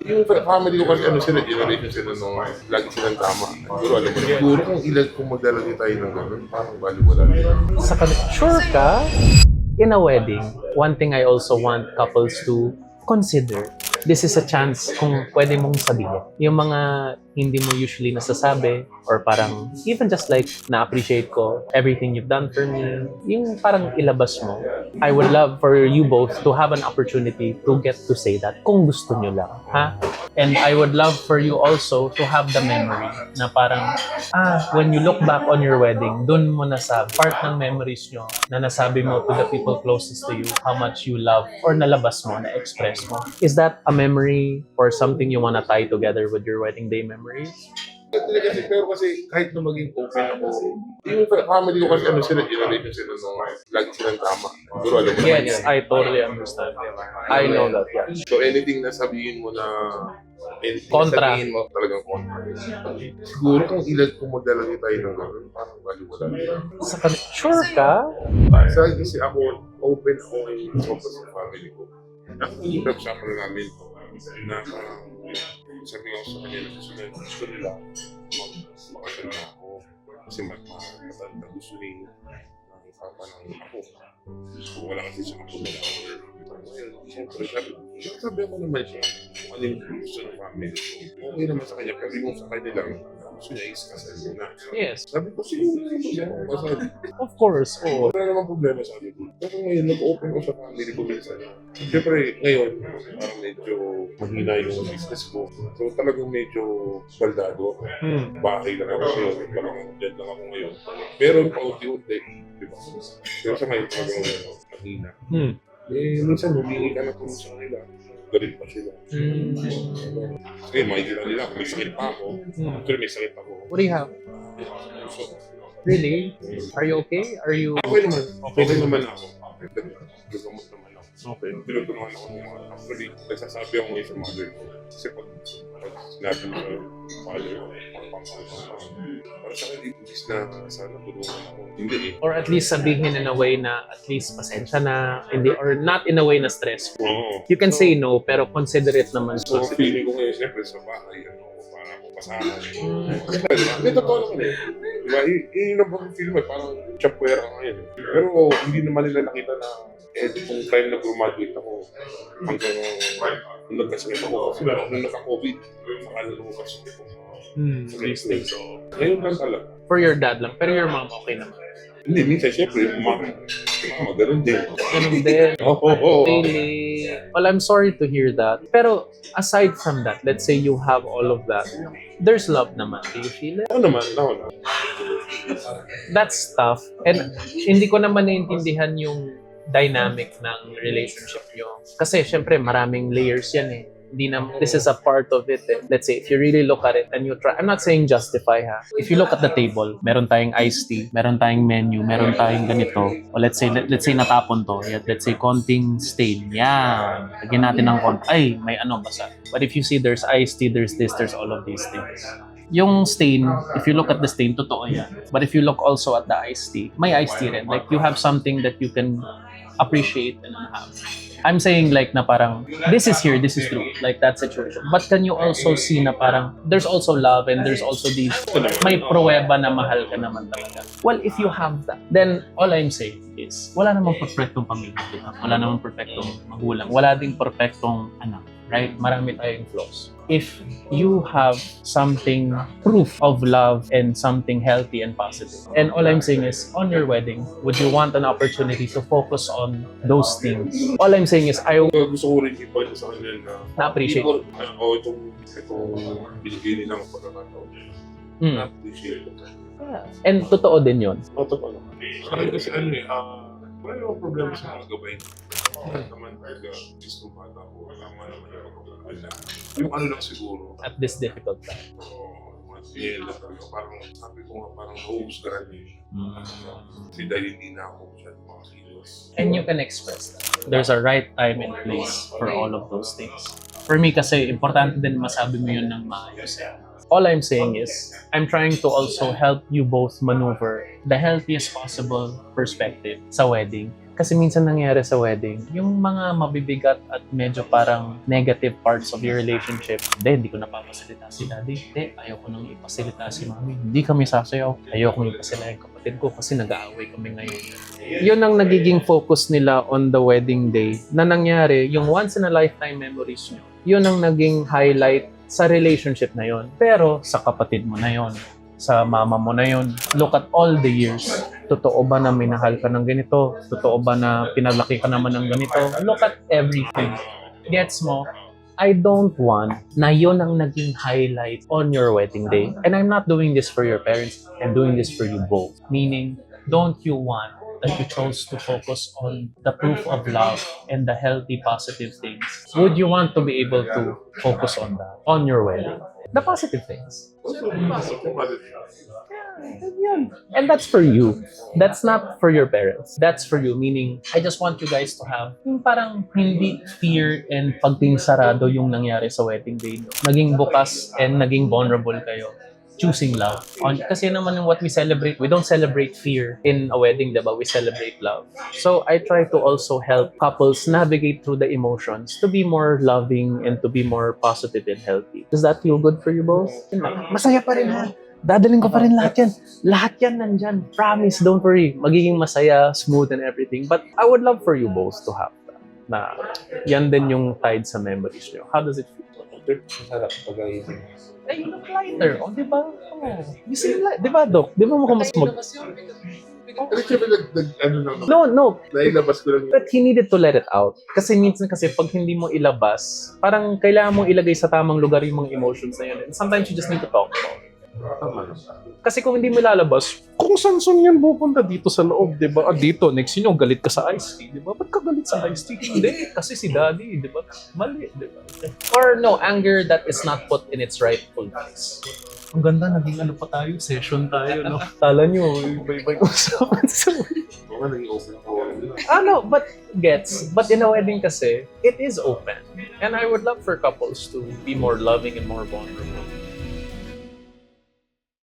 Yung family ko kasi ano sila, generation sila nung lagi silang tama. Siguro alam mo, siguro kung ilan kung maglalagay tayo ng gano'n, parang baliwala. Sa sure ka? In a wedding, one thing I also want couples to consider, this is a chance kung pwede mong sabihin. Yung mga hindi mo usually nasasabi or parang even just like na-appreciate ko everything you've done for me, yung parang ilabas mo. I would love for you both to have an opportunity to get to say that kung gusto nyo lang. Ha? And I would love for you also to have the memory na parang, when you look back on your wedding, dun mo nasabi, part ng memories nyo na nasabi mo to the people closest to you, how much you love or nalabas mo, na-express mo. Is that a memory or something you wanna tie together with your wedding day memories? Pero kasi kahit na maging open ako, yung family ko kasi ano sila, generation sila nung lagi silang tama. Siguro alam mo. Yes, I totally understand. I know that, yeah. So anything na sabihin mo na Kontra. sabihin mo talagang kontra. Siguro kung ilan kung maglalagay tayo ng gano'n, parang baliwala. Sa sure ka? Sa kasi ako, open ako yung sa family ko. Nakikita ko sa mga namin na parang sabi ko sa kanila gusto nila makasal na ako kasi matanda gusto ni papa ng ako. Kung wala kasi siya makapagala siyempre sabi ako naman siya kung ano yung gusto ng family. Okay naman sa kanya pero yung sa kanya lang gusto niya is kasal na. Yes. Sabi ko siguro siya kasal. Of course, oo. Wala naman problema sabi ko. Pero ngayon nag-open ko sa family ko minsan. Siyempre ngayon parang medyo mahina yung business ko. So talagang medyo baldado. Bahay lang ako ngayon. Parang dyan lang ako ngayon. Pero paunti-unti. Diba? Pero sa ngayon talagang mahina. Eh, minsan humingi ka na kung sa kanila. Galit pa sila. Kasi makikita nila, may sakit pa ako. Actually, may sakit ako. What do you have? So, Really? Are you okay? Are you... okay naman. Okay naman ako. Gagamot naman ako. Okay. Tinutulungan ako ng mga. Actually, nagsasabi ako ngayon sa mother ko. Kasi pag sinabi mo sa father ko, para sa akin, ibigis na sana tulungan ako. Hindi eh. Or at least sabihin in a way na at least pasensya na, hindi, or not in a way na stressful. Oo. You can say no, pero considerate naman. So, feeling ko ngayon, siyempre, sa bahay, para ako pasahan. Hindi, totoo naman eh. Diba? Yun ang bang film eh, parang chapwera ngayon eh. Pero hindi naman nila nakita na kung time na graduate ako hanggang nung nagkasakit ako kasi nung naka-COVID, saka lumabas ako sa Wednesday. So, ngayon lang talaga. For your dad lang, pero your mom okay naman. Hindi, minsan siyempre, mama, ganun din. Ganun din. Oo. Really? Well, I'm sorry to hear that. Pero aside from that, let's say you have all of that, there's love naman. Do you feel it? Ako naman. That's tough. And hindi ko naman naiintindihan yung dynamic ng relationship nyo. Kasi syempre maraming layers yan eh. Hindi na, this is a part of it eh. Let's say, if you really look at it and you try, I'm not saying justify ha. If you look at the table, meron tayong iced tea, meron tayong menu, meron tayong ganito. O let's say natapon to. Let's say konting stain. Yan. Lagyan natin ng konti. Ay, may ano basa. But if you see there's iced tea, there's this, there's all of these things. Yung stain, if you look at the stain, totoo yan. But if you look also at the iced tea, may iced tea rin. Like you have something that you can appreciate and have. I'm saying like na parang, this is here, this is true, like that situation. But can you also see na parang, there's also love and there's also these, may pruweba na mahal ka naman talaga. Well, if you have that, then all I'm saying is, wala namang perfectong pamilya, diba? Wala namang perfectong magulang, wala ding perfectong anak, right? Marami tayong flaws. If you have something, proof of love and something healthy and positive. And all I'm saying is, on your wedding, would you want an opportunity to focus on those things? All I'm saying is, Gusto ko rin ipalik sa kanila na na-appreciate. itong binigay nilang pagkakataon. Na-appreciate ko. And totoo din yun. Totoo naman. Sa akin kasi wala namang problema sa mga gabay. Kahit naman talaga, gusto bata ko, tama naman yung pagkakala. Yung ano lang siguro. At this difficult time. Parang sabi ko nga, parang nauusgahan niya. Kasi dahil hindi na ako siya mga serious. And you can express that. There's a right time and place for all of those things. For me kasi, importante din masabi mo yun ng maayos. All I'm saying is, I'm trying to also help you both maneuver the healthiest possible perspective sa wedding. Kasi minsan nangyayari sa wedding, yung mga mabibigat at medyo parang negative parts of your relationship, hindi ko napapasalita si daddy. Ayoko nang ipasalita si mami. Hindi kami sasayaw. Ayoko nang ipasalita yung kapatid ko kasi nag-aaway kami ngayon. Yun ang nagiging focus nila on the wedding day na nangyari, yung once in a lifetime memories nyo. Yun ang naging highlight sa relationship na yon. Pero sa kapatid mo na yon, sa mama mo na yon, look at all the years. Totoo ba na minahal ka ng ganito? Totoo ba na pinalaki ka naman ng ganito? Look at everything. Gets mo? I don't want na yun ang naging highlight on your wedding day. And I'm not doing this for your parents. I'm doing this for you both. Meaning, don't you want that you chose to focus on the proof of love and the healthy, positive things? Would you want to be able to focus on that on your wedding? The positive things. Yun. And that's for you. That's not for your parents. That's for you. Meaning, I just want you guys to have yung parang hindi fear and pagting sarado yung nangyari sa wedding day nyo. Naging bukas and naging vulnerable kayo. Choosing love. Kasi naman yung what we celebrate, we don't celebrate fear in a wedding, diba? We celebrate love. So I try to also help couples navigate through the emotions to be more loving and to be more positive and healthy. Does that feel good for you both? Masaya pa rin ha. Dadaling ko pa rin lahat yan. Lahat yan nandyan. Promise, don't worry. Magiging masaya, smooth and everything. But I would love for you both to have that. Na yan din yung tied sa memories nyo. How does it feel? Masarap pag-aisip. You look lighter. O, di ba? Oh, you seem light. Di ba, Doc? Di ba mo mas mag... Pero syempre, ano lang, No. nailabas ko lang yun. But he needed to let it out. Kasi minsan kasi pag hindi mo ilabas, parang kailangan mong ilagay sa tamang lugar yung mga emotions na yun. And sometimes you just need to talk about it. Kasi kung hindi mo lalabas, kung saan yan pupunta dito sa loob, di ba? Dito, next yun yung galit ka sa iced tea, di ba? Ba't ka galit sa iced tea? Hindi, kasi si daddy, di ba? Mali, di ba? Or no, anger that is not put in its rightful place. Ang ganda, naging ano pa tayo, session tayo, no? Tala nyo, iba-iba yung usapan sa Oo nga, naging open forum. no, but in a wedding kasi, it is open. And I would love for couples to be more loving and more vulnerable.